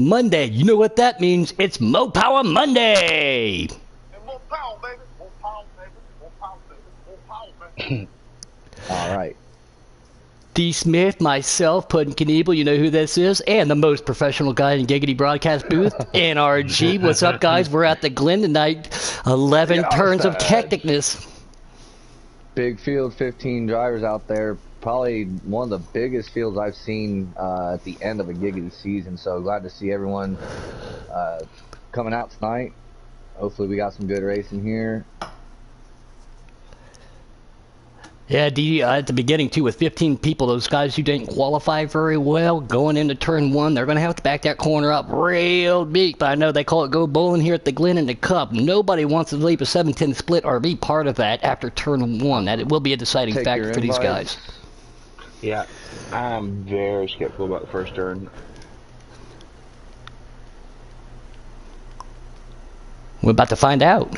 Monday. You know what that means? It's Mo Power Monday. And more power, baby. More power, baby. More power, baby. More power, baby. All right. D. Smith, myself, Puddin' Knievel, you know who this is, and the most professional guy in Giggity broadcast booth, NRG. What's up, guys? We're at the Glen tonight. 11 turns of hecticness. Big field, 15 drivers out there. Probably one of the biggest fields I've seen at the end of a Giggity season. So glad to see everyone coming out tonight. Hopefully we got some good racing here. Yeah, D, at the beginning, too, with 15 people, those guys who didn't qualify very well, going into turn one, they're going to have to back that corner up real deep. But I know they call it go bowling here at the Glen and the Cup. Nobody wants to leave a 7-10 split or be part of that after turn one. That it will be a deciding factor for these guys. Yeah, I'm very skeptical about the first turn. We're about to find out.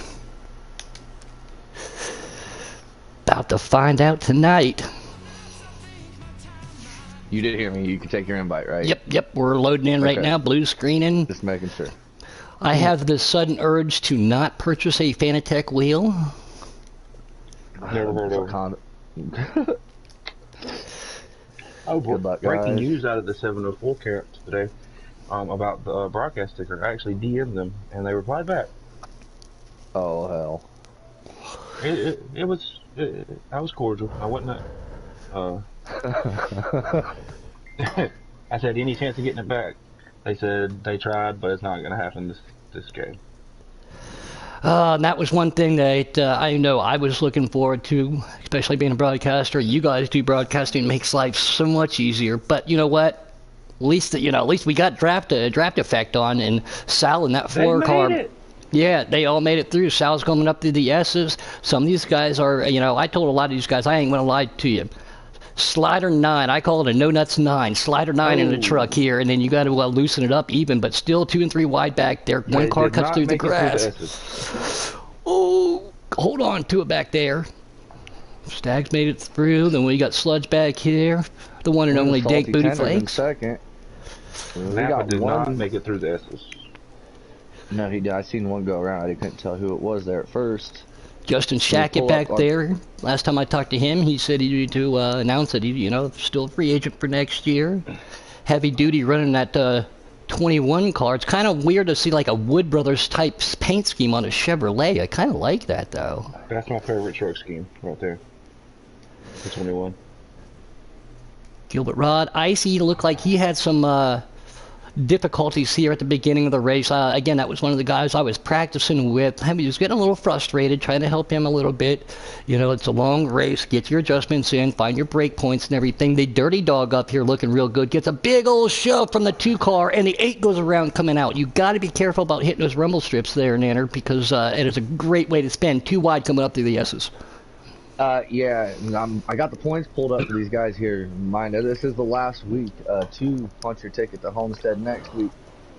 About to find out tonight. You did hear me. You can take your invite, right? Yep. We're loading in right now. Blue screening. Just making sure. I have this sudden urge to not purchase a Fanatec wheel. Never heard of it. Oh, breaking news out of the 704 camp today about the broadcast sticker. I actually DM'd them, and they replied back. Oh, hell. It was... I was cordial. I wasn't. I said, any chance of getting it back? They said they tried, but it's not going to happen this game. And that was one thing that I know I was looking forward to, especially being a broadcaster. You guys do broadcasting, makes life so much easier. But you know what? At least we got draft effect on, and Sal in that floor car. Yeah, they all made it through. Sal's coming up through the S's. Some of these guys are, I told a lot of these guys, I ain't going to lie to you. Slider 9, I call it a no-nuts 9. Slider 9 in the truck here, and then you got to loosen it up even, but still 2 and 3 wide back there. One car cuts through the grass. Oh, hold on to it back there. Stags made it through. Then we got Sludge back here. The one and only Dank Booty Flakes. Second. Napa did not make it through the S's. No, he did. I seen one go around. I couldn't tell who it was there at first. Justin Shackett back there. Last time I talked to him, he said he needed to announce that he's still a free agent for next year. Heavy duty running that 21 car. It's kind of weird to see like a Wood Brothers type paint scheme on a Chevrolet. I kind of like that though. That's my favorite truck scheme right there. The 21. Gilbert Rod. Icy looked like he had some difficulties here at the beginning of the race. Again, that was one of the guys I was practicing with. He was getting a little frustrated, trying to help him a little bit. It's a long race. Get your adjustments in, find your brake points and everything. The Dirty Dog up here looking real good. Gets a big old shove from the 2 car, and the 8 goes around coming out. You got to be careful about hitting those rumble strips there, Nanner, because it is a great way to spin. 2 wide coming up through the S's. Yeah, I got the points pulled up for these guys here. Mind you, this is the last week to punch your ticket to Homestead next week,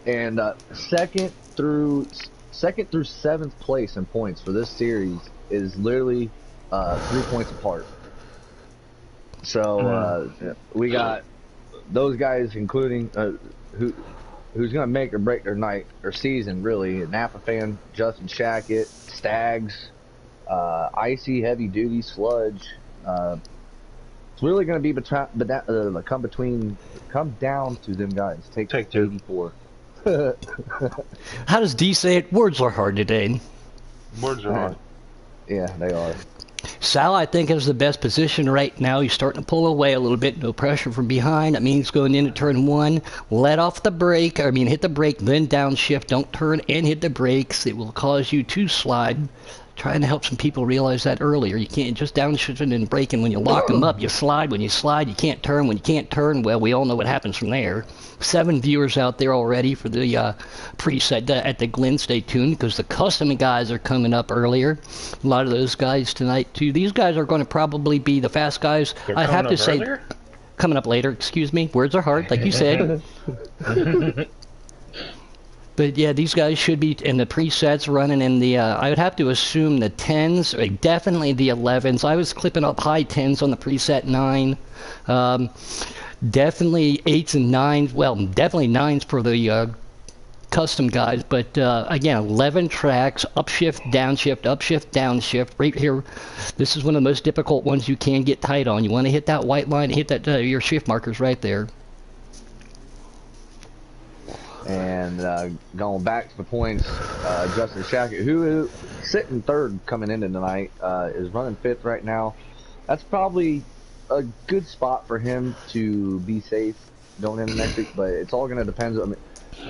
and second through 7th place in points for this series is literally 3 points apart. So we got those guys, including who's gonna make or break their night or season, really. Napa fan Justin Shackett, Stags. Icy, heavy duty, Sludge. It's really going to be come down to them guys. Take 84. How does D say it? Words are hard today. Words are hard. Yeah, they are. Sal, I think, is the best position right now. He's starting to pull away a little bit. No pressure from behind. That means going into turn 1. Let off the brake. Hit the brake, then downshift. Don't turn and hit the brakes. It will cause you to slide. Trying to help some people realize that earlier. You can't just downshift and braking when you lock them up. You slide when you slide. You can't turn when you can't turn. Well, we all know what happens from there. 7 viewers out there already for the preset at the Glen. Stay tuned because the custom guys are coming up earlier. A lot of those guys tonight too. These guys are going to probably be the fast guys. I have to say, coming up later. Excuse me. Words are hard, like you said. But yeah, these guys should be in the presets running in the, I would have to assume the 10s, or definitely the 11s. I was clipping up high 10s on the preset 9. Definitely 8s and 9s, well, definitely 9s for the custom guys, but again, 11 tracks, upshift, downshift, upshift, downshift. Right here, this is one of the most difficult ones you can get tight on. You want to hit that white line, hit that your shift markers right there. And going back to the points, Justin Shackett, who is sitting third coming into tonight, is running fifth right now. That's probably a good spot for him to be safe going into next week, but it's all going to depend. I mean,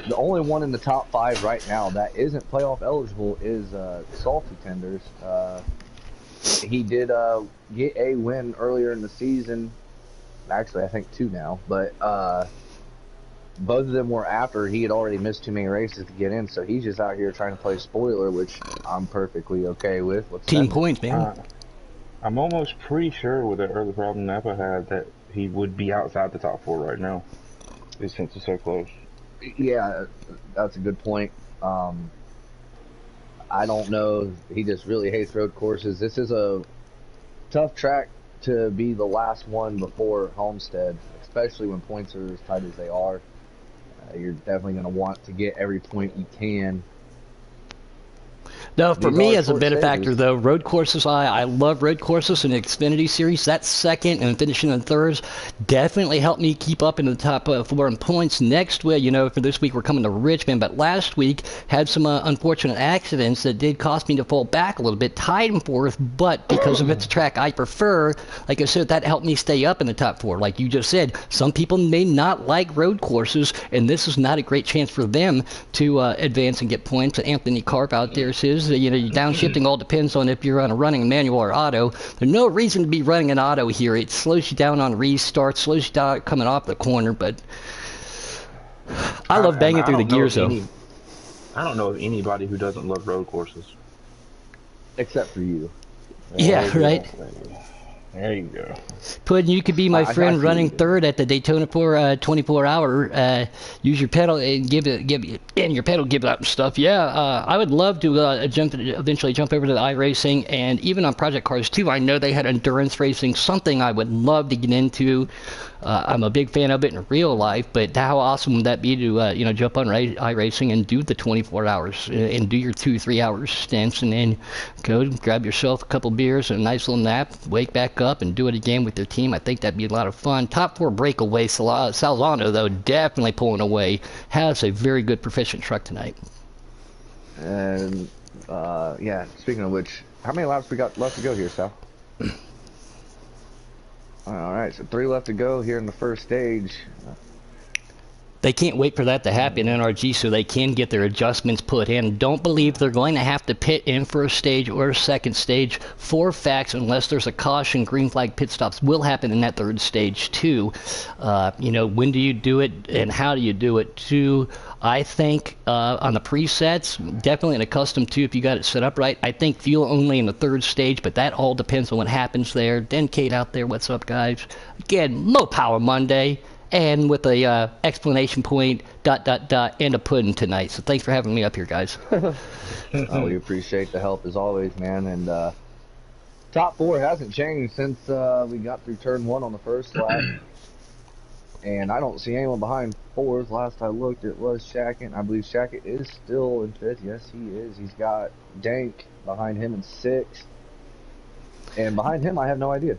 the only one in the top 5 right now that isn't playoff eligible is Salty Tenders. He did get a win earlier in the season. Actually, I think 2 now, but both of them were after he had already missed too many races to get in, so he's just out here trying to play spoiler, which I'm perfectly okay with. Team points, man. I'm almost pretty sure with the early problem Napa had that he would be outside the top 4 right now. Since it's so close. Yeah, that's a good point. I don't know. He just really hates road courses. This is a tough track to be the last one before Homestead, especially when points are as tight as they are. You're definitely going to want to get every point you can. No, for me as a benefactor, though, road courses, I love road courses in the Xfinity series. That second and finishing in thirds definitely helped me keep up in the top 4 in points. Next week, for this week, we're coming to Richmond, but last week had some unfortunate accidents that did cost me to fall back a little bit, tied in 4th, but because of it's a track I prefer, like I said, that helped me stay up in the top 4. Like you just said, some people may not like road courses, and this is not a great chance for them to advance and get points. Anthony Karp out there says, downshifting all depends on if you're on a running manual or auto. There's no reason to be running an auto here. It slows you down on restart, slows you down coming off the corner, but I love banging through the gears, though. I don't know of anybody who doesn't love road courses. Except for you. Yeah, right. There you go. Puddin', you could be my friend running third at the Daytona for 24-hour. Use your pedal and give your pedal give it up and stuff. Yeah, I would love to eventually jump over to the iRacing, and even on Project Cars 2, I know they had endurance racing, something I would love to get into. I'm a big fan of it in real life, but how awesome would that be to jump on iRacing and do the 24 hours and do your 2-3 hours stints, and then go grab yourself a couple beers and a nice little nap, wake back up and do it again with your team. I think that'd be a lot of fun. Top 4 breakaway. Salzano, though, definitely pulling away. Has a very good proficient truck tonight. And yeah, speaking of which, how many laps we got left to go here, Sal? All right, so 3 left to go here in the first stage. They can't wait for that to happen in NRG so they can get their adjustments put in. Don't believe they're going to have to pit in for a stage or a second stage for facts unless there's a caution. Green flag pit stops will happen in that 3rd stage too. When do you do it and how do you do it too? I think on the presets, definitely in a custom too if you got it set up right. I think fuel only in the 3rd stage, but that all depends on what happens there. Den Kate out there, what's up, guys? Again, Low Power Monday. And with a explanation point, ... and a pudding tonight. So thanks for having me up here, guys. We appreciate the help as always, man. And top 4 hasn't changed since we got through turn 1 on the first lap. And I don't see anyone behind 4th. Last I looked, it was Shackett. I believe Shackett is still in 5th. Yes, he is. He's got Dank behind him in 6th. And behind him, I have no idea.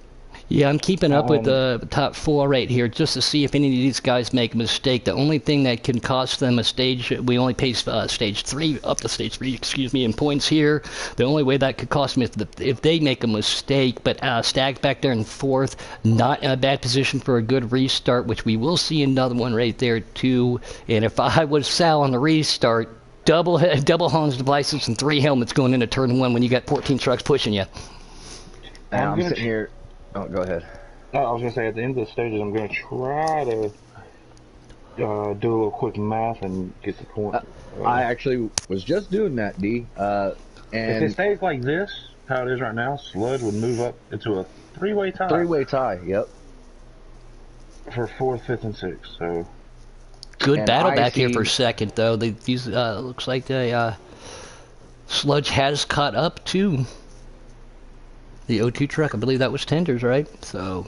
Yeah, I'm keeping up with the top 4 right here just to see if any of these guys make a mistake. The only thing that can cost them a stage, we only pay stage 3, up to stage 3, in points here. The only way that could cost them is if they make a mistake. But Stag's back there in 4th, not in a bad position for a good restart, which we will see another one right there too. And if I was Sal on the restart, double Hans devices and 3 helmets going into turn 1 when you got 14 trucks pushing you. I'm sitting here. Oh, go ahead. No, I was going to say, at the end of the stages, I'm going to try to do a little quick math and get the point. I actually was just doing that, D. And if it stays like this, how it is right now, Sludge would move up into a 3-way tie. 3-way tie, yep. For 4th, 5th, and 6th, so... Good battle back here for 2nd, though. These looks like Sludge has caught up to the O2 truck. I believe that was Tenders, right? So,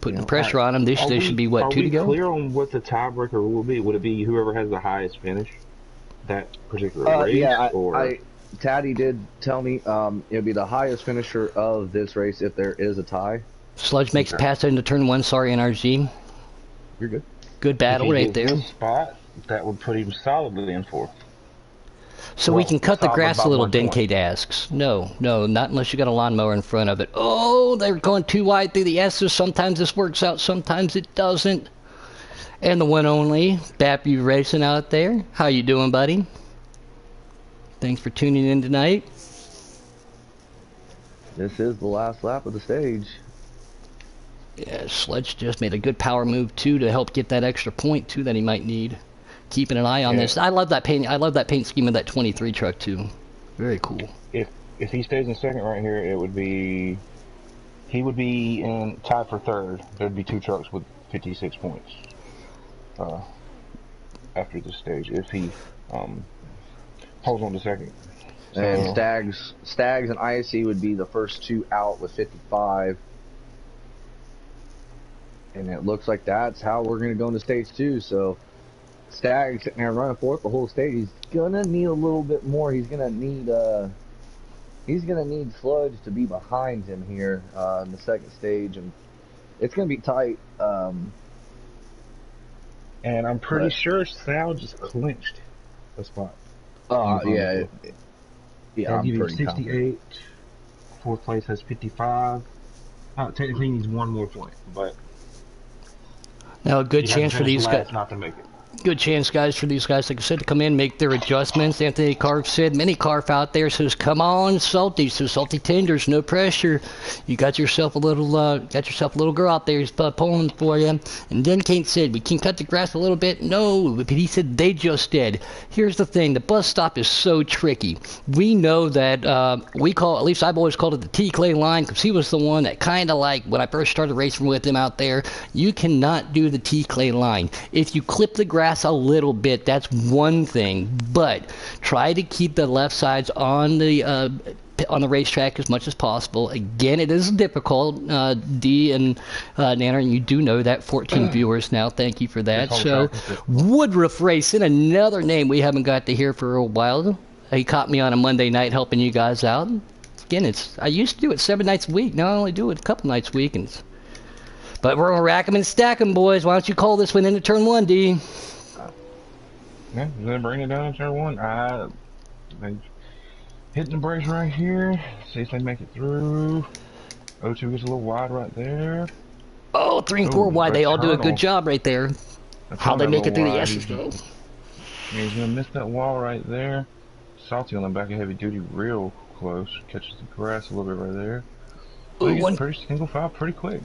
putting pressure on them. They should be, what, 2 to go? Are we clear on what the tiebreaker will be? Would it be whoever has the highest finish? that particular race, Yeah, or Taddy did tell me it'll be the highest finisher of this race if there is a tie. Sludge makes a Okay. pass into turn 1. Sorry, NRG. You're good. Good if battle he right gets there. this spot, that would put him solidly in fourth. So we can cut the solid grass a about little, 120. Denkate asks. No, not unless you got a lawnmower in front of it. Oh, they're going too wide through the S's. Sometimes this works out, sometimes it doesn't. And the one only, Bappy Racing out there. How you doing, buddy? Thanks for tuning in tonight. This is the last lap of the stage. Yeah, Sledge just made a good power move, too, to help get that extra point, too, that he might need. Keeping an eye on this. I love that paint. I love that paint scheme of that 23 truck, too. Very cool. If he stays in second right here, it would be he would be in tied for third. There'd be 2 trucks with 56 points after this stage if he holds on to second. So, And Stags and IC would be the first 2 out with 55. And it looks like that's how we're going to go into stage 2. So Stags sitting there running fourth the whole stage. He's going to need a little bit more. He's going to need Sludge to be behind him here in the second stage. And it's going to be tight. and I'm pretty sure Sal just clinched the spot. Yeah. Yeah, I'll I'm give him pretty 68. confident. Fourth place has 55. Technically, he needs 1 more point, but Now, a good he has chance to for finish these last guys. not to make it. Good chance, guys, for these guys, like I said, to come in, make their adjustments. Anthony Carf said, many Carf out there says, "Come on, Salty." So Salty Tenders, no pressure. You got yourself a little girl out there who's pulling for you. And then Kate said, "We can cut the grass a little bit." No, but he said they just did. Here's the thing: the bus stop is so tricky. We know that we call, at least I've always called it the T Clay line, because he was the one that kind of like when I first started racing with him out there. You cannot do the T Clay line if you clip the grass a little bit. That's one thing, but try to keep the left sides on the racetrack as much as possible. Again, it is difficult. D and Nanner, and you do know that. 14 viewers now. Thank you for that. So, Woodruff Racing, another name we haven't got to hear for a while. He caught me on a Monday night helping you guys out. Again, I used to do it 7 nights a week. Now I only do it a couple nights weekends. But we're gonna rack 'em and stack 'em, boys. Why don't you call this one into turn 1, D? Yeah, they're bringing it down to turn 1. They hitting the brakes right here. See if they make it through. O2 gets a little wide right there. Oh, 3 and 4 wide. They all do a good tunnel. job right there. How they make it through the S's, though. He's gonna miss that wall right there. Salty on the back of heavy duty real close. Catches the grass a little bit right there. Pretty single file pretty quick.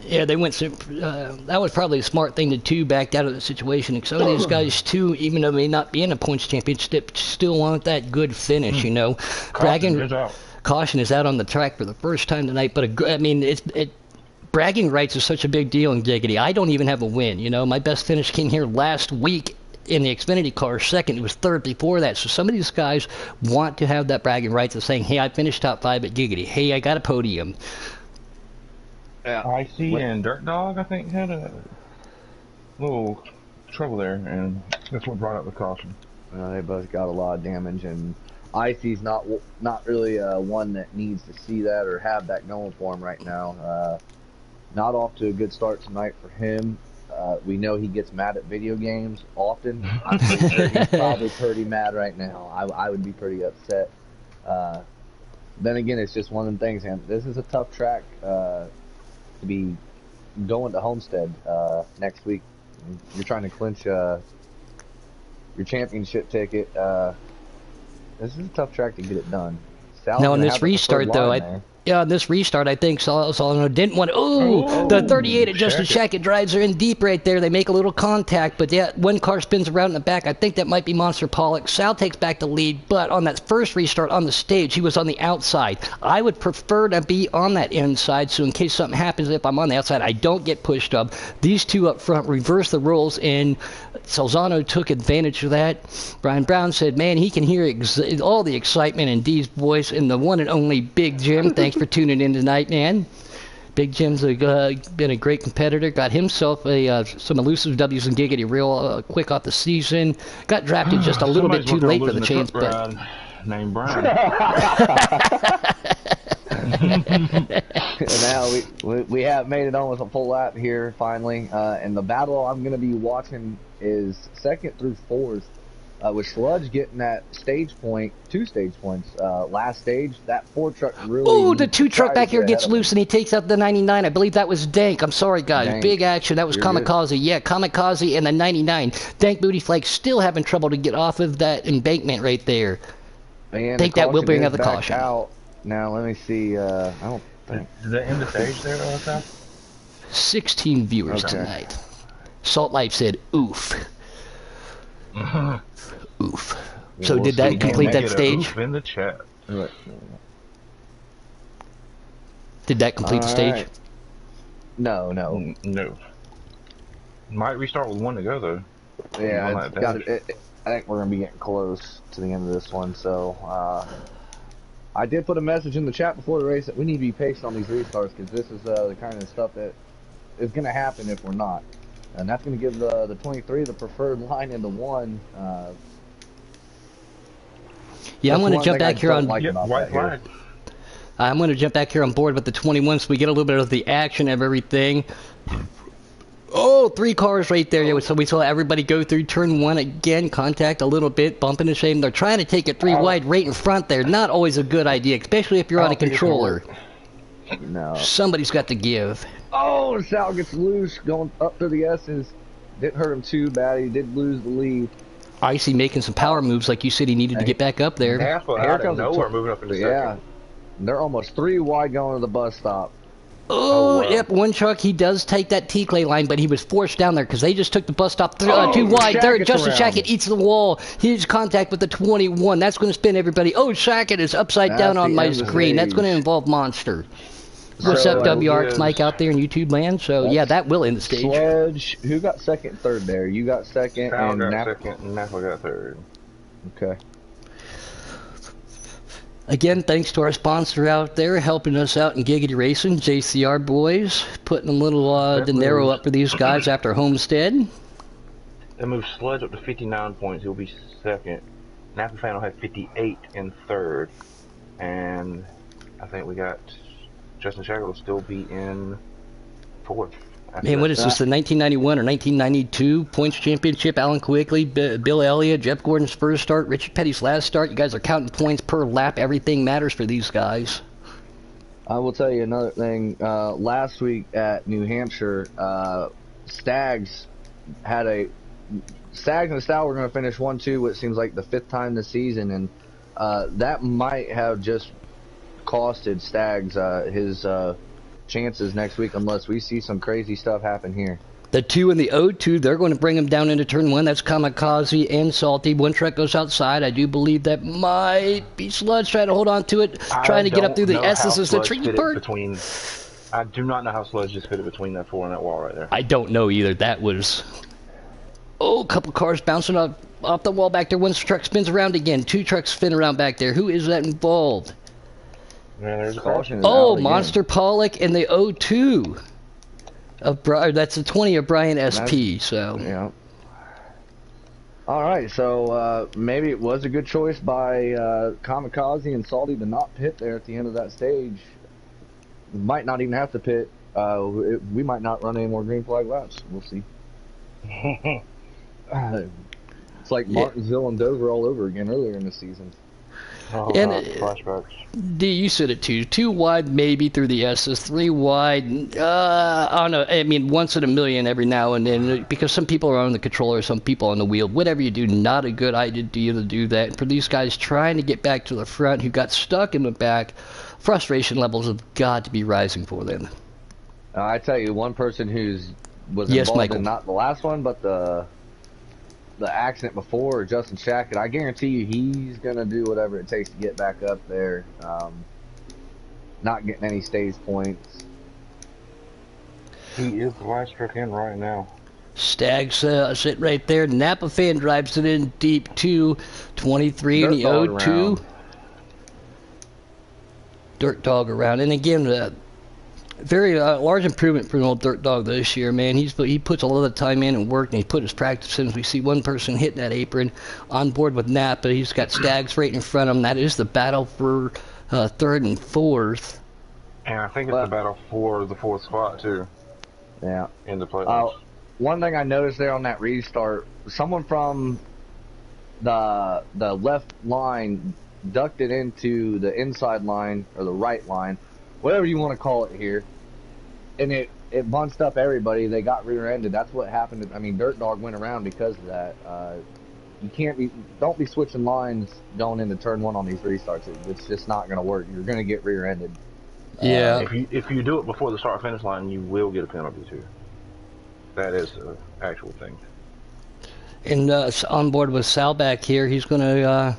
Yeah, they went. That was probably a smart thing to do, backed out of the situation. Some of these guys too, even though they may not be in a points championship, still want that good finish. You know, Caution is out on the track for the first time tonight. But I mean, bragging rights is such a big deal in Giggity. I don't even have a win. You know, my best finish came here last week in the Xfinity car, second. It was third before that. So some of these guys want to have that bragging rights of saying, "Hey, I finished top 5 at Giggity. Hey, I got a podium." Icy and Dirt Dog, I think, had a little trouble there, and that's what brought up the caution. They both got a lot of damage, and Icy's not really one that needs to see that or have that going for him right now. Not off to a good start tonight for him. We know he gets mad at video games often. I'm pretty sure he's probably pretty mad right now. I would be pretty upset. Then again, it's just one of them things, man. This is a tough track to be going to Homestead next week. You're trying to clinch your championship ticket. This is a tough track to get it done. Now, in this restart, though, this restart, I think Solano didn't want to. The 38 at Justin Shackett drives are in deep right there. They make a little contact, but yeah, one car spins around in the back. I think that might be Monster Pollock. Sal takes back the lead, but on that first restart on the stage, he was on the outside. I would prefer to be on that inside, so in case something happens, if I'm on the outside, I don't get pushed up. These two up front reverse the roles, and Solano took advantage of that. Brian Brown said, man, he can hear all the excitement in Dee's voice in the one and only Big Jim. Thanks for tuning in tonight, man. Big Jim's been a great competitor. Got himself some elusive W's in Giggity real quick off the season. Got drafted just a little bit too Somebody's working on late for the losing chance, truck but ride named Brian. And now we have made it almost a full lap here finally. And the battle I'm going to be watching is 2nd through 4th. With Sludge getting that stage point, 2 stage points, last stage, that 4 truck really... Oh, the 2 truck back here gets loose and he takes out the 99. I believe that was Dank. I'm sorry, guys. Dank. Big action. That was You're Kamikaze. good. Yeah, Kamikaze and the 99. Dank Booty Flake still having trouble to get off of that embankment right there. And think that will bring out the back caution. Out. Now, let me see. I don't think... Does that end the stage there, okay? 16 viewers Okay. tonight. Salt Life said, oof. Oof. So we'll did that see. complete Make that it a stage? oof in the chat. Did that complete the stage? Alright. No. No. Might restart with 1 to go though. Yeah, One it's like got that. I think we're gonna be getting close to the end of this one. So I did put a message in the chat before the race that we need to be patient on these restarts because this is the kind of stuff that is gonna happen if we're not, and that's gonna give the 23 the preferred line into 1. Yeah, I'm going to jump back here on. Yep, white flag. I'm going to jump back here on board with the 21 so we get a little bit of the action of everything. Oh, 3 cars right there. Yeah, so we saw everybody go through turn 1 again, contact a little bit, bump into shame. They're trying to take it 3 wide right in front there. Not always a good idea, especially if you're on a controller. No. Somebody's got to give. Oh, Sal gets loose going up through the S's. Didn't hurt him too bad. He did lose the lead. Icy making some power moves like you said he needed to get back up there. Napa Here out of comes the nowhere moving up into Yeah. second. They're almost 3 wide going to the bus stop. Oh, wow. yep, 1 truck, he does take that T-Clay line, but he was forced down there because they just took the bus stop 2 wide. There, Shackett's Justin around. Shackett eats the wall. He's contact with the 21. That's going to spin everybody. Oh, Shackett is upside That's down on the my end of the screen. That's going to stage. involve Monster. What's So, up, WRX yes. Mike out there in YouTube land? So, yeah, that will end the stage. Sludge, who got 2nd, 3rd there? You got 2nd Sal and got Napa. 2nd and Napa got 3rd. Okay. Again, thanks to our sponsor out there helping us out in Giggity Racing, JCR boys, putting a little dinero up for these guys after Homestead. That moves Sludge up to 59 points. He'll be 2nd. Napa Fan will have 58 in 3rd. And I think we got Justin Shackle will still be in 4th. Man, what is this, the 1991 or 1992 points championship? Alan Quigley, Bill Elliott, Jeff Gordon's first start, Richard Petty's last start. You guys are counting points per lap. Everything matters for these guys. I will tell you another thing. Last week at New Hampshire, Stags and the Stout were going to finish 1-2, which seems like the 5th time this season, and that might have just costed Stags his chances next week unless we see some crazy stuff happen here. The 2 and the 0-2, they're going to bring him down into turn 1. That's Kamikaze and Salty. 1 truck goes outside. I do believe that might be Sludge trying to hold on to it, trying to get up through the S's as the tricky part. I do not know how Sludge just fit it between that 4 and that wall right there. I don't know either. That was... Oh, a couple cars bouncing off the wall back there. 1 truck spins around again. 2 trucks spin around back there. Who is that involved? Yeah, there's a Caution. caution. Oh, out again. Monster Pollock and the 0-2. That's the 20 of Brian SP, so... Yeah. Alright, so maybe it was a good choice by Kamikaze and Salty to not pit there at the end of that stage. Might not even have to pit. We might not run any more green flag laps. We'll see. It's like Martinsville and Dover all over again earlier in the season. Oh, And, flashbacks. D, you said it too. 2 wide maybe through the S's. 3 wide, I don't know. I mean, once in a million every now and then. Because some people are on the controller, some people on the wheel. Whatever you do, not a good idea to do that. And for these guys trying to get back to the front who got stuck in the back, frustration levels have got to be rising for them. I tell you, one person was Yes, involved Michael. in not the last one, but the accident before, Justin Shackett, I guarantee you he's going to do whatever it takes to get back up there. Not getting any stage points. He is the last truck in right now. Stags sit right there. Napa Fan drives it in deep to 23 and the Dirt dog 0-2. around. Dirt dog around. And again, Very large improvement for an old dirt dog this year, man. He puts a lot of time in and work, and he put his practice in. We see one person hitting that apron on board with Napa. He's got Stags right in front of him. That is the battle for third and fourth. And I think it's the battle for the fourth spot too. Yeah. In the playoffs. One thing I noticed there on that restart, someone from the left line ducked it into the inside line or the right line, whatever you want to call it here, and it bunched up everybody. They got rear-ended. That's what happened. I mean, Dirt Dog went around because of that. Don't be switching lines going into turn one on these restarts. It's just not going to work. You're going to get rear-ended. Yeah. If you do it before the start finish line, you will get a penalty too. That is an actual thing. And on board with Sal back here, he's going to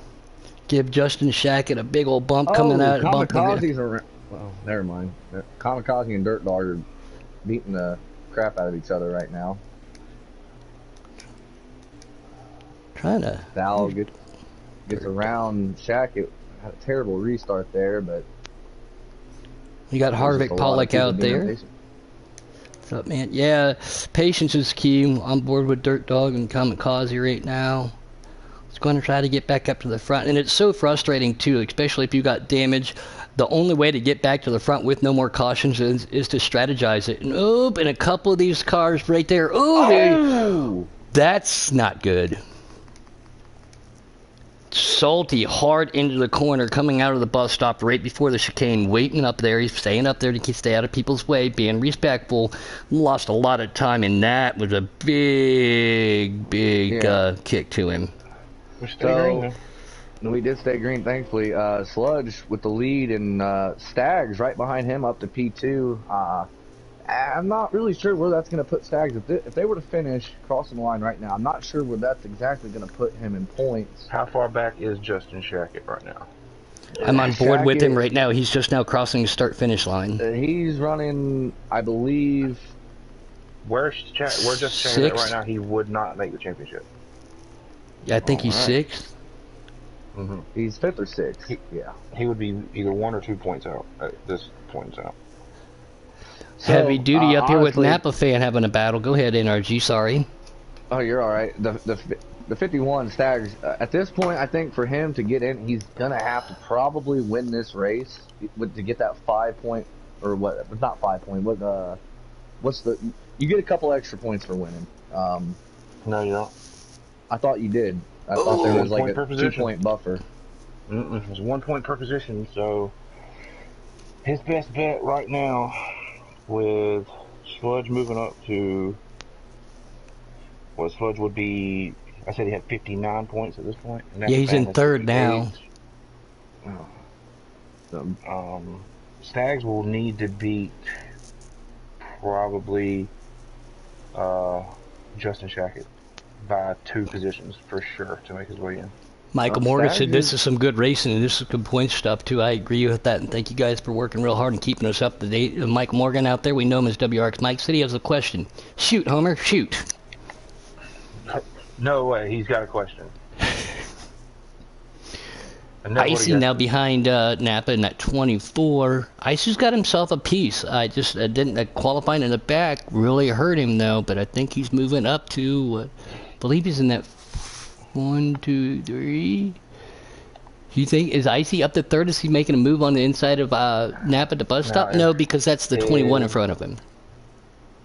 give Justin Shackett a big old bump coming out. Kamikazes are. Well, never mind. Kamikaze and Dirt Dog are beating the crap out of each other right now. Trying to. Sal gets around Shackett. Had a terrible restart there, but. You got Harvick Pollock out there. What's up, man? Yeah, patience is key. On board with Dirt Dog and Kamikaze right now. It's going to try to get back up to the front, and it's so frustrating too, especially if you got damage. The only way to get back to the front with no more cautions is to strategize it. And a couple of these cars right there. Oh, that's not good. Salty hard into the corner, coming out of the bus stop right before the chicane, waiting up there. He's staying up there to stay out of people's way, being respectful. Lost a lot of time, and that was a big kick to him. We did stay green, thankfully. Sludge with the lead, and Stags right behind him up to P2. I'm not really sure where that's going to put Stags. If they were to finish crossing the line right now, I'm not sure where that's exactly going to put him in points. How far back is Justin Shackett right now? I'm on board with him right now. He's just now crossing the start-finish line. He's running, I believe... Where's Justin Shackett right now? He would not make the championship. Yeah, I think he's sixth. Mm-hmm. He's fifth or sixth. He would be either 1 or 2 points out at this point out. So, heavy duty up here with Napa fan having a battle. Go ahead, NRG. Sorry. Oh, you're all right. The 51 Stags. At this point, I think for him to get in, he's gonna have to probably win this race to get that 5 point or what? Not 5 point. What's the? You get a couple extra points for winning. No, you don't. I thought you did. I thought there was like a 2 point buffer. It was 1 point per position. So his best bet right now, with Sludge moving up to, well, Sludge would be, I said he had 59 points at this point. Yeah, he's in third now. Stags will need to beat probably Justin Shackett by 2 positions for sure to make his way in. Michael Morgan said this is some good racing and this is good point stuff too. I agree with that, and thank you guys for working real hard and keeping us up to date. Michael Morgan out there, we know him as WRX Mike. Said he has a question. Shoot, Homer, shoot. No way, he's got a question. Icy now behind Napa in that 24. Icy's got himself a piece. I just didn't qualifying in the back really hurt him though, but I think he's moving up to. I believe he's in that 1, 2, 3. Do you think is Icy up to third? Is he making a move on the inside of Napa to bus stop? No, because that's the 21 in front of him.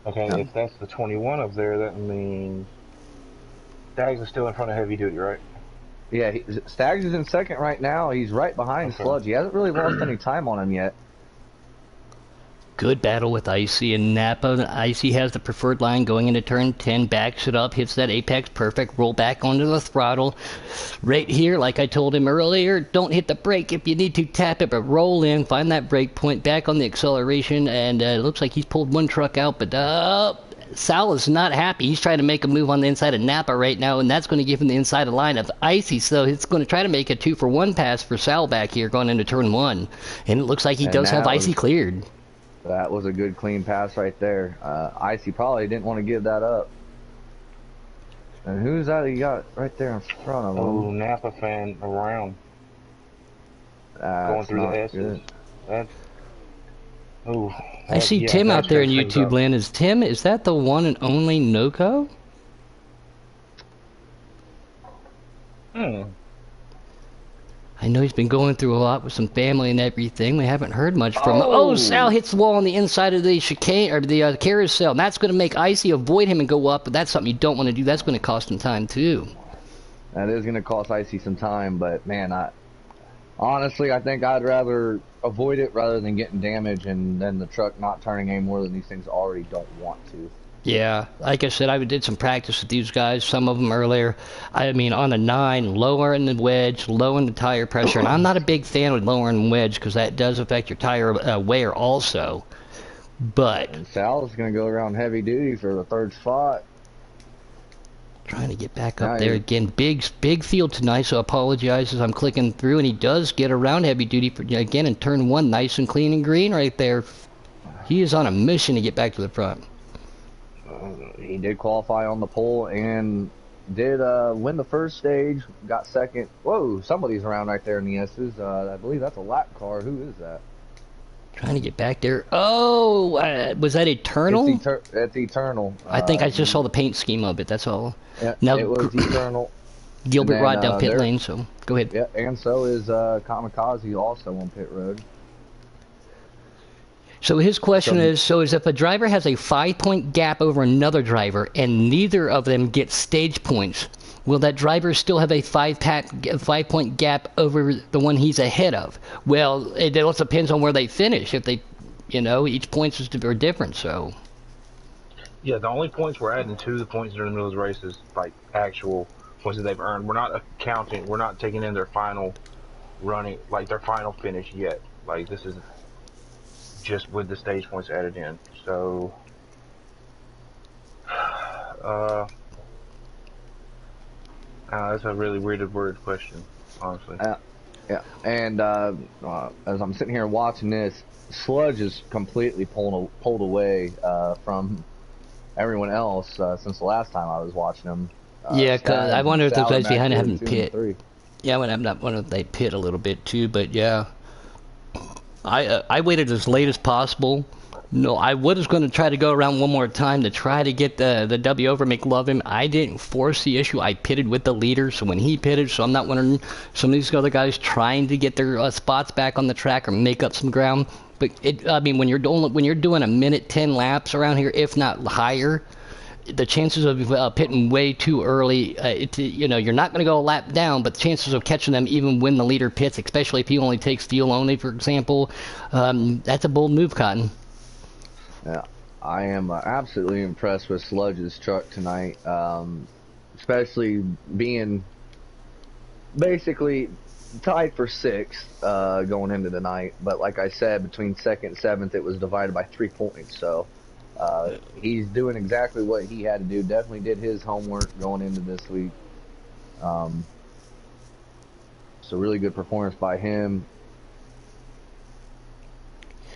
Okay, if that's the 21 up there, that means Stags is still in front of Heavy Duty, right? Yeah, Stags is in second right now. He's right behind Sludge. He hasn't really lost any time on him yet. Good battle with Icy and Napa. Icy has the preferred line going into turn 10, backs it up, hits that apex perfect, roll back onto the throttle. Right here, like I told him earlier, don't hit the brake. If you need to, tap it, but roll in, find that brake point, back on the acceleration, and it looks like he's pulled one truck out, but Sal is not happy. He's trying to make a move on the inside of Napa right now, and that's going to give him the inside of line of Icy, so it's going to try to make a 2-for-1 pass for Sal back here going into turn 1, and it looks like he does have Icy cleared. That was a good clean pass right there. Icy probably didn't want to give that up. And who's that he got right there in front of him? Oh, Napa fan around. Going through the S's. Oh, I see yeah, Tim that out there in shakes things YouTube up. land. Is that the one and only NoCo? Hmm. I know he's been going through a lot with some family and everything. We haven't heard much from him. Oh, Sal Oh, hits the wall on the inside of the chicane or the carousel. And that's going to make Icy avoid him and go up, but that's something you don't want to do. That's going to cost him time too. that is going to cost Icy some time, but man, honestly, I think I'd rather avoid it rather than getting damage and then the truck not turning any more than these things already don't want to. Yeah, like I said, I did some practice with these guys, some of them earlier. I mean, on the 9, lowering the wedge, lowering the tire pressure. And I'm not a big fan of lowering wedge because that does affect your tire wear also. But And Sal's going to go around heavy duty for the third spot. trying to get back Now up there he- again. Big field tonight, so I apologize as I'm clicking through. And he does get around heavy duty for, again in turn 1, nice and clean and green right there. He is on a mission to get back to the front. He did qualify on the pole and did win the first stage, got second. Whoa, somebody's around right there in the S's. I believe that's a lap car. Who is that? Trying to get back there. Oh, was that Eternal? It's Eternal. I think I just saw the paint scheme of it, that's all. Yeah, Now, it was Eternal. Gilbert And then, ride down pit there- lane, so go ahead. Yeah, and so is Kamikaze also on pit road. So his question is if a driver has a 5-point gap over another driver and neither of them get stage points, will that driver still have a 5-point gap over the one he's ahead of? Well, it also depends on where they finish. If they, each point is different, so. Yeah, the only points we're adding to the points that are in the middle of the race is like actual points that they've earned. We're not counting. We're not taking in their final running, like their final finish yet. Like this is just with the stage points added in. So, that's a really weird word question, honestly. Yeah, and as I'm sitting here watching this, Sludge is completely pulled away from everyone else since the last time I was watching him. Yeah, cause I wonder if those guys behind him haven't 2 and pit. 3. Yeah, I'm not wondering if they pit a little bit too, but yeah. I waited as late as possible. No, I was going to try to go around one more time to try to get the W over, make love him. I didn't force the issue. I pitted with the leader, so when he pitted, so I'm not wondering some of these other guys trying to get their spots back on the track or make up some ground. But when you're doing a minute 10 laps around here, if not higher, the chances of pitting way too early, you're not going to go a lap down, but the chances of catching them even when the leader pits, especially if he only takes fuel only, for example, that's a bold move, Cotton. Yeah, I am absolutely impressed with Sludge's truck tonight, especially being basically tied for 6th going into the night. But like I said, between 2nd and 7th, it was divided by 3 points. So he's doing exactly what he had to do. Definitely did his homework going into this week. So really good performance by him.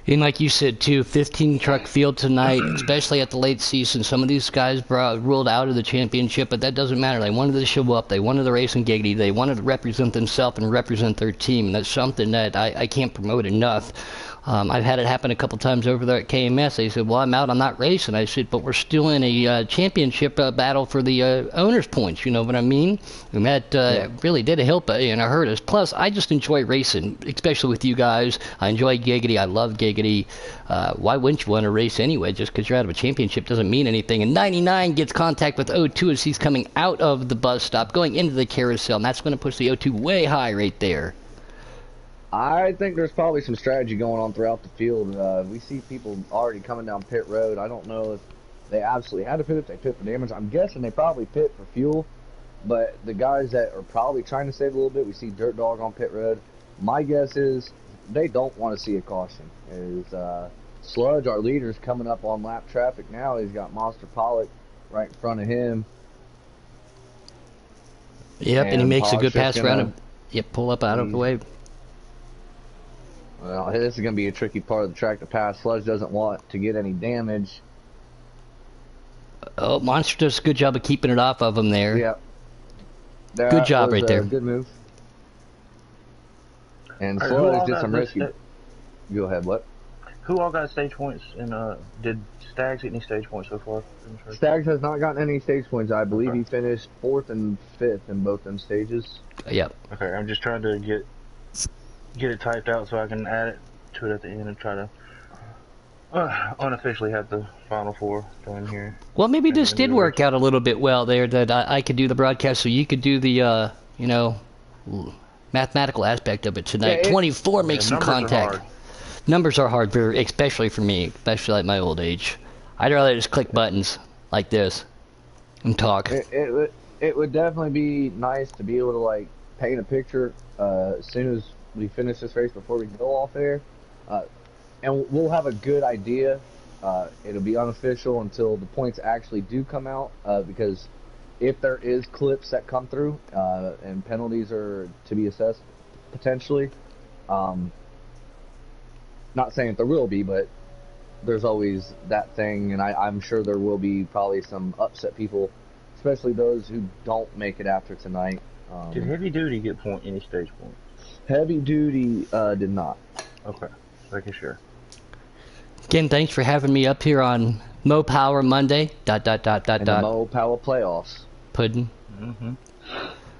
And like you said, too, 15 truck field tonight, especially at the late season. Some of these guys ruled out of the championship, but that doesn't matter. They wanted to show up. They wanted to race in Giggity. They wanted to represent themselves and represent their team. And that's something that I can't promote enough. I've had it happen a couple times over there at KMS. They said, well, I'm out, I'm not racing. I said, but we're still in a championship battle for the owner's points, you know what I mean? And that really did help and hurt us. Plus, I just enjoy racing, especially with you guys. I enjoy Giggity. I love Giggity. Why wouldn't you want to race anyway? Just because you're out of a championship doesn't mean anything. And 99 gets contact with O2 as he's coming out of the bus stop, going into the carousel, and that's going to push the O2 way high right there. I think there's probably some strategy going on throughout the field. We see people already coming down pit road. I don't know if they absolutely had to pit, if they pit for damage. I'm guessing they probably pit for fuel, but the guys that are probably trying to save a little bit, we see Dirt Dog on pit road. My guess is they don't want to see a caution. Sludge, our leader, is coming up on lap traffic now. He's got Monster Pollock right in front of him. Yep, and he makes a good Pollock's pass around him. Yep, pull up out of the way. Well, this is going to be a tricky part of the track to pass. Sludge doesn't want to get any damage. Oh, Monster does a good job of keeping it off of him there. Yep. Good job right there. Good move. And Sludge did some risky. Go ahead, what? Who all got stage points? And did Stags get any stage points so far in this race? Staggs has not gotten any stage points. I believe Okay. he finished 4th and 5th in both them stages. Yep. Okay, I'm just trying to get it typed out so I can add it to it at the end and try to unofficially have the final 4 done here. Well, maybe And this then did do work it. out a little bit well there, that I could do the broadcast so you could do the, you know, mathematical aspect of it tonight. Yeah, 24 makes some numbers are contact. hard. Numbers are hard, especially for me, especially at my old age. I'd rather just click buttons like this and talk. It would definitely be nice to be able to like paint a picture as soon as we finish this race before we go off air, and we'll have a good idea. It'll be unofficial until the points actually do come out, because if there is clips that come through and penalties are to be assessed potentially, not saying that there will be, but there's always that thing, and I'm sure there will be probably some upset people, especially those who don't make it after tonight. Did Heavy Duty get any stage points? Heavy Duty did not. Okay, making sure. Again, thanks for having me up here on Mo Power Monday. And the Mo Power playoffs. Puddin'. Mm-hmm.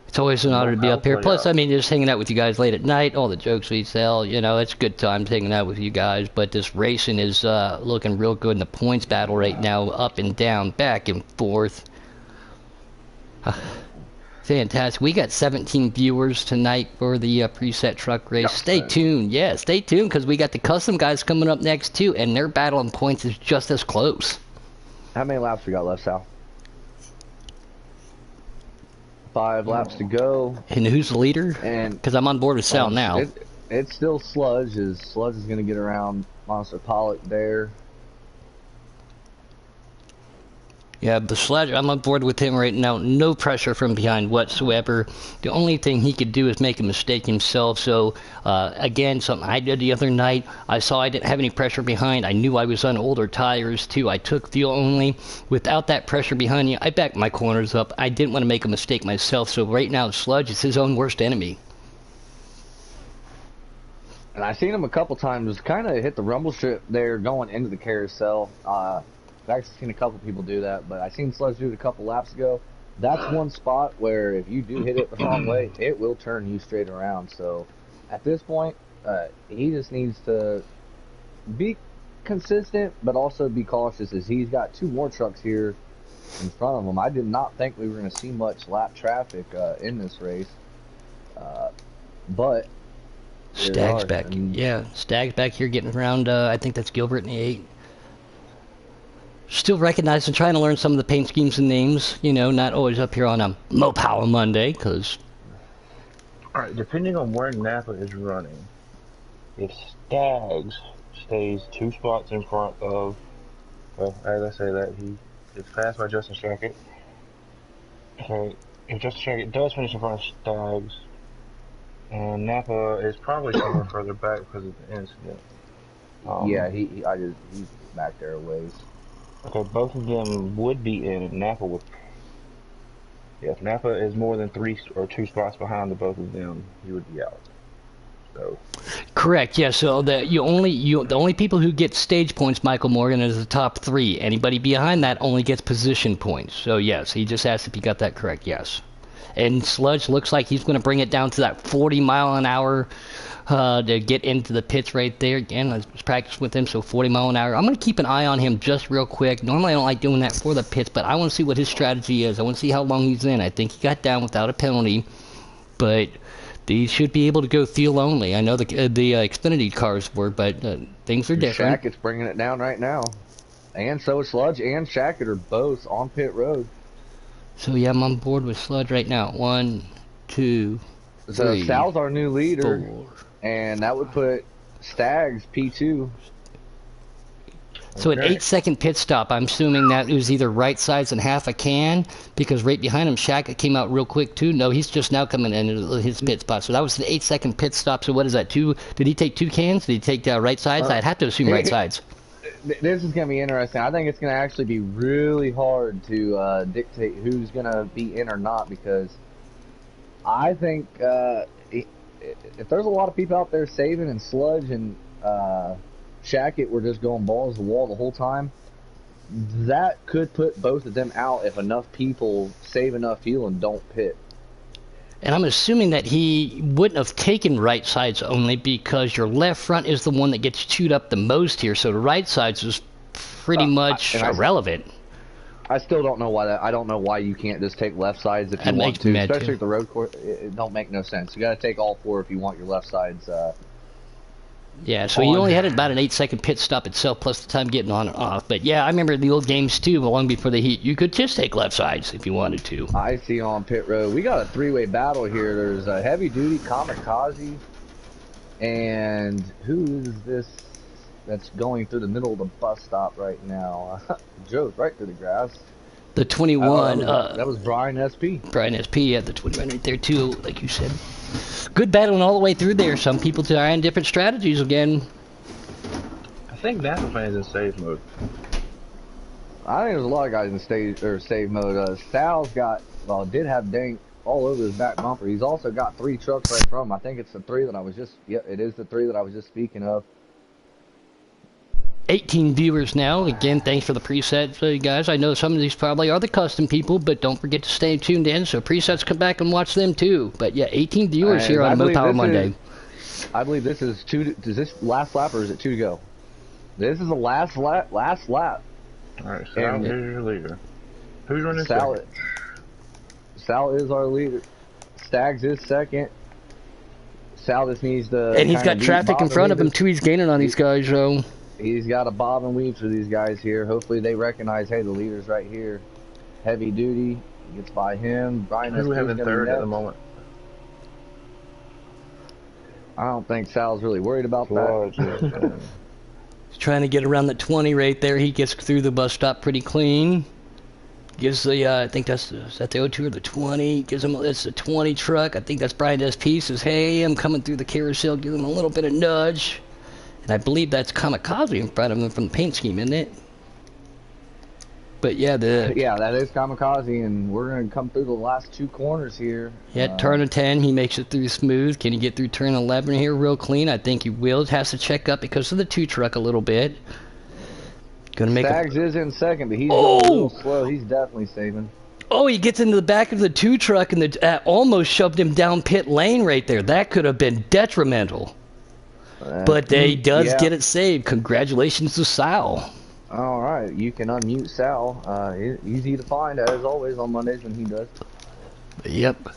It's always an honor to be up here. Power Plus, playoffs. I mean, just hanging out with you guys late at night, all the jokes we tell, you know, it's good times hanging out with you guys. But this racing is looking real good in the points battle right now, up and down, back and forth. Fantastic. We got 17 viewers tonight for the preset truck race. Stay tuned. Yeah, stay tuned, because we got the custom guys coming up next, too, and their battle in points is just as close. How many laps we got left, Sal? 5 laps to go. And who's the leader? And Because I'm on board with Sal now. It's still Sludge. Sludge is going to get around Monster Pollock there. Yeah, the Sledge, I'm on board with him right now. No pressure from behind whatsoever. The only thing he could do is make a mistake himself. So, again, something I did the other night, I saw I didn't have any pressure behind. I knew I was on older tires, too. I took fuel only. Without that pressure behind me, I backed my corners up. I didn't want to make a mistake myself. So right now, Sludge is his own worst enemy. And I've seen him a couple times kind of hit the rumble strip there going into the carousel. I've actually seen a couple people do that, but I seen Sludge do it a couple laps ago. That's one spot where if you do hit it the wrong way, it will turn you straight around. So at this point, he just needs to be consistent, but also be cautious, as he's got 2 more trucks here in front of him. I did not think we were going to see much lap traffic in this race, but Stag's back. Yeah, Stag's back here getting around, I think that's Gilbert in the 8. Still recognizing, trying to learn some of the paint schemes and names, you know, not always up here on a Mo Power Monday, because... Alright, depending on where Napa is running, if Stags stays 2 spots in front of, well, as I say that, he is passed by Justin Shackett. So, if Justin Shackett does finish in front of Stags, and Napa is probably somewhere further back because of the incident. yeah, he's back there a ways. Okay, both of them would be in, and Napa would. Yeah, if Napa is more than 3 or 2 spots behind the both of them, he would be out. So. Correct, yeah, so the only people who get stage points, Michael Morgan, is the top 3. Anybody behind that only gets position points. So yes, he just asked if you got that correct, yes. And Sludge looks like he's going to bring it down to that 40 mile an hour to get into the pits right there. Again, I was practicing with him, so 40 mile an hour. I'm going to keep an eye on him just real quick. Normally I don't like doing that for the pits, but I want to see what his strategy is. I want to see how long he's in. I think he got down without a penalty, but these should be able to go fuel only. I know the Xfinity cars were, but things are different. Shackett's bringing it down right now. And so is Sludge and Shackett are both on pit road. So yeah, I'm on board with Sludge right now. 1, 2, So 3, Sal's our new leader, 4. and that would put Stags P2. So an 8-second pit stop, I'm assuming that it was either right sides and half a can, because right behind him, Shaq came out real quick too. No, he's just now coming into his pit spot. So that was an 8-second pit stop. So what is that, 2? Did he take 2 cans? Did he take right sides? I'd have to assume right sides. This is going to be interesting. I think it's going to actually be really hard to dictate who's going to be in or not, because I think if there's a lot of people out there saving, and Sludge and Shackett were just going balls to the wall the whole time, that could put both of them out if enough people save enough fuel and don't pit. And I'm assuming that he wouldn't have taken right sides only because your left front is the one that gets chewed up the most here, so the right sides is pretty much irrelevant. I still don't know why that. I don't know why you can't just take left sides if you want to, especially if the road course. It don't make no sense. You got to take all 4 if you want your left sides. Yeah, so you only had about an 8-second pit stop itself, plus the time getting on and off. But yeah, I remember the old games too, long before the heat. You could just take left sides if you wanted to. I see on pit road. We got a 3-way battle here. There's a heavy duty Kamikaze, and who is this that's going through the middle of the bus stop right now? Joe's right through the grass. The 21. That was Brian SP. Brian SP had the 21 right there too, like you said. Good battling all the way through there. Some people trying different strategies again. I think Napa fans in save mode. I think there's a lot of guys in save mode. Sal's did have dank all over his back bumper. He's also got 3 trucks right from him. I think it's the 3 that I was just. Yep, it is the 3 that I was just speaking of. 18 viewers now. Again, thanks for the preset, you guys. I know some of these probably are the custom people, but don't forget to stay tuned in. So presets, come back and watch them too. But yeah, 18 viewers here on Mo Power Monday. I believe this is 2. Is this last lap or is it 2 to go? This is the last lap. Last lap. All right, Sal is your leader. Who's running second? Sal is our leader. Stags is second. Sal just needs to. And he's got traffic in front of him too. He's gaining on these guys, so. He's got a bob and weave for these guys here. Hopefully they recognize, hey, the leader's right here. Heavy duty gets by him. Brian, who we have in third at the moment? I don't think Sal's really worried about that. He's trying to get around the 20 right there. He gets through the bus stop pretty clean. Gives the, I think is that the 02 or the 20? Gives him, it's the 20 truck. I think that's Brian SP. Says, hey, I'm coming through the carousel. Give him a little bit of nudge. And I believe that's Kamikaze in front of him from the paint scheme, isn't it? But yeah, that is Kamikaze, and we're gonna come through the last 2 corners here. Yeah, turn 10, he makes it through smooth. Can he get through turn 11 here real clean? I think he will. Has to check up because of the 2 truck a little bit. Gonna make. Stags is in second, but he's a little slow. He's definitely saving. Oh, he gets into the back of the 2 truck and almost shoved him down pit lane right there. That could have been detrimental. But he does get it saved. Congratulations to Sal. All right, you can unmute Sal. Easy to find, as always, on Mondays when he does. Yep.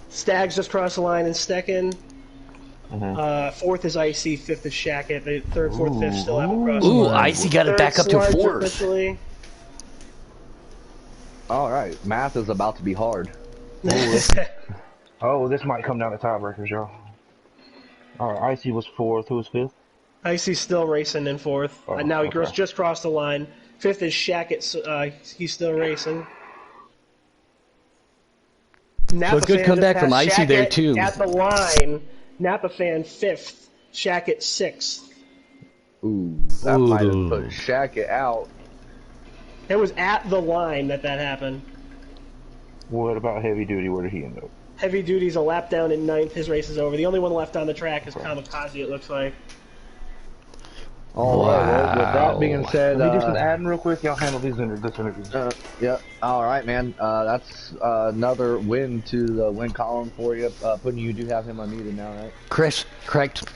Stags just crossed the line in second. 4th is Icy, 5th is Shackett. The 3rd, 4th, 5th still haven't crossed the line. Icy got it back up to 4th. Officially. All right, math is about to be hard. Oh, this might come down to tiebreakers, y'all. All right, Icy was 4th. Who was 5th? Icy's still racing in 4th. Now he just crossed the line. 5th is Shackett. He's still racing. So good comeback from Icy there too. At the line, Napa fan 5th, Shackett 6th. Ooh, that might have put Shackett out. It was at the line that happened. What about Heavy Duty? Where did he end up? Heavy Duty's a lap down in 9th. His race is over. The only one left on the track is Kamikaze, it looks like. All right. Well, with that being said, let me do some adding real quick. Y'all handle these interviews. Yeah. All right, man. That's another win to the win column for you. Puddin', you do have him unmuted now, right? Chris, correct.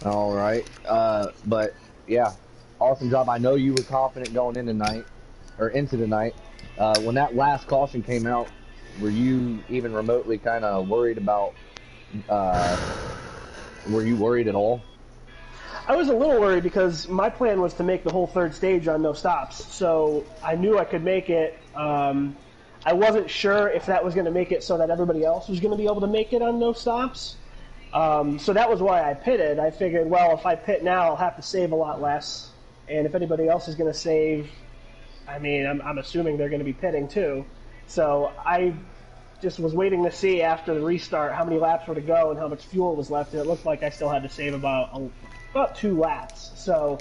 All right. But yeah, awesome job. I know you were confident going into the night. When that last caution came out, were you even remotely kind of worried about? Were you worried at all? I was a little worried because my plan was to make the whole 3rd stage on no stops, so I knew I could make it. I wasn't sure if that was going to make it so that everybody else was going to be able to make it on no stops. So that was why I pitted. I figured, well, if I pit now, I'll have to save a lot less, and if anybody else is going to save, I mean, I'm assuming they're going to be pitting too. So I just was waiting to see after the restart how many laps were to go and how much fuel was left, and it looked like I still had to save about 2 laps. So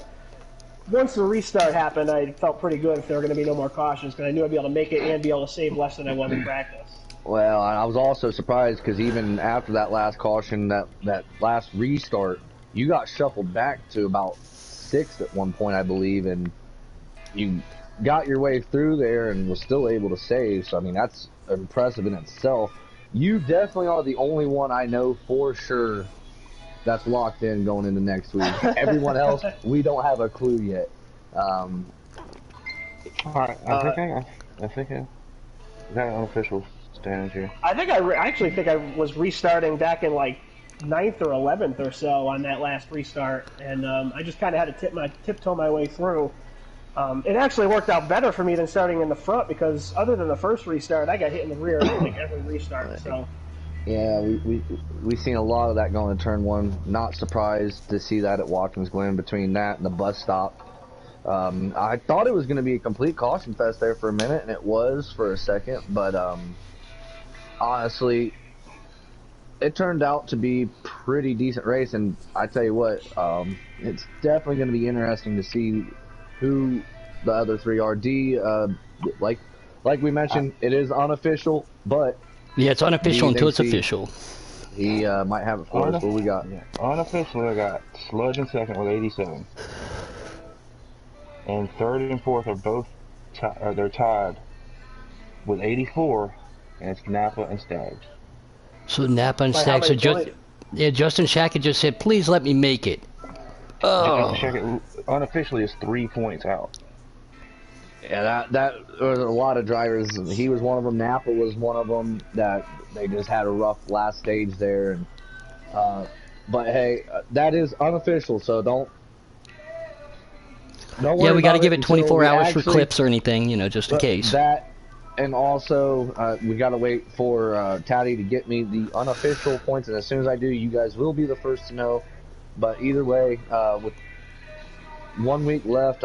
once the restart happened, I felt pretty good if there were going to be no more cautions because I knew I'd be able to make it and be able to save less than I was in practice. Well, I was also surprised because even after that last caution, that last restart, you got shuffled back to about 6th at one point, I believe, and you got your way through there and was still able to save. So, I mean, that's impressive in itself. You definitely are the only one I know for sure that's locked in going into next week. Everyone else, we don't have a clue yet. All right, I think I got an unofficial standings here. I think I actually think I was restarting back in like 9th or 11th or so on that last restart, and I just kind of had to tiptoe my way through. It actually worked out better for me than starting in the front because other than the first restart, I got hit in the rear I think every restart. So. Yeah, we've seen a lot of that going to turn 1. Not surprised to see that at Watkins Glen between that and the bus stop. I thought it was going to be a complete caution fest there for a minute, and it was for a second, but honestly, it turned out to be pretty decent race, and I tell you what, it's definitely going to be interesting to see who the other 3 are. Like we mentioned, it is unofficial, but Yeah, it's unofficial until it's thinks official. he might have it for us. What we got? Unofficially, I got Sludge in second with 87. And third and fourth are both they're tied with 84, and it's Napa and Staggs. So Napa and By how Staggs. So many Justin Shackett just said, "Please let me make it." Oh, Unofficially is 3 points out. Yeah, that was a lot of drivers. He was one of them. Napa was one of them that they just had a rough last stage there. And but hey, that is unofficial, so don't worry. yeah, we got to about give it 24 until we hours for actually- clips or anything, just in case. That, and also we got to wait for Tatty to get me the unofficial points, and as soon as I do, you guys will be the first to know. But either way, with 1 week left,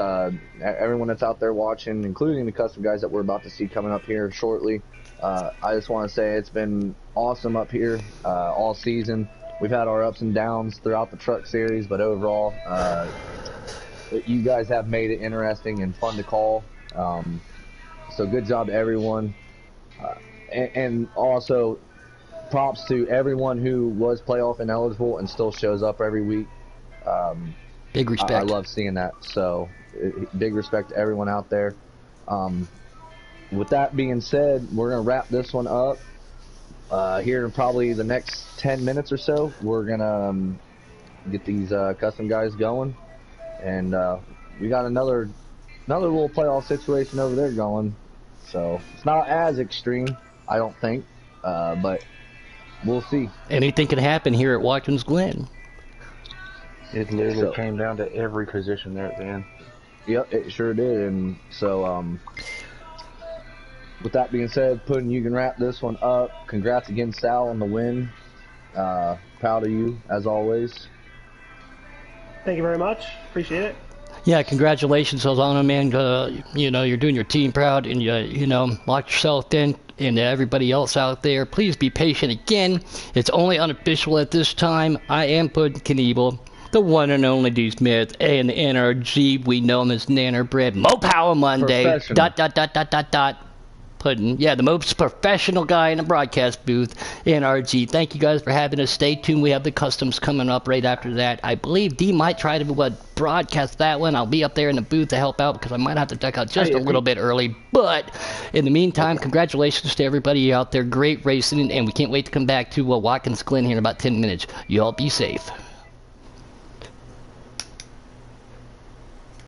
everyone that's out there watching, including the custom guys that we're about to see coming up here shortly, I just want to say it's been awesome up here all season. We've had our ups and downs throughout the truck series, but overall, you guys have made it interesting and fun to call. So good job to everyone. And also, props to everyone who was playoff ineligible and still shows up every week. Big respect. I love seeing that. So big respect to everyone out there. With that being said, we're going to wrap this one up. Here in probably the next 10 minutes or so, we're going to get these custom guys going. And we got another little playoff situation over there going. So it's not as extreme, I don't think. But we'll see. Anything can happen here at Watkins Glen. It literally came down to every position there at the end. Yep, it sure did. And so, with that being said, Puddin', you can wrap this one up. Congrats again, Sal, on the win. Proud of you, as always. Thank you very much. Appreciate it. Yeah, congratulations, Ozana, man. You're doing your team proud, and lock yourself in. And everybody else out there, please be patient again. It's only unofficial at this time. I am Puddin' Knievel, the one and only D. Smith, and NRG. We know him as Nanner Bread. Mo Power Monday. Professional. Puddin'. Yeah, the most professional guy in the broadcast booth, NRG. Thank you guys for having us. Stay tuned. We have the customs coming up right after that. I believe D might try to broadcast that one. I'll be up there in the booth to help out because I might have to duck out just a little bit early. But in the meantime, congratulations to everybody out there. Great racing, and we can't wait to come back to Watkins Glen here in about 10 minutes. You all be safe.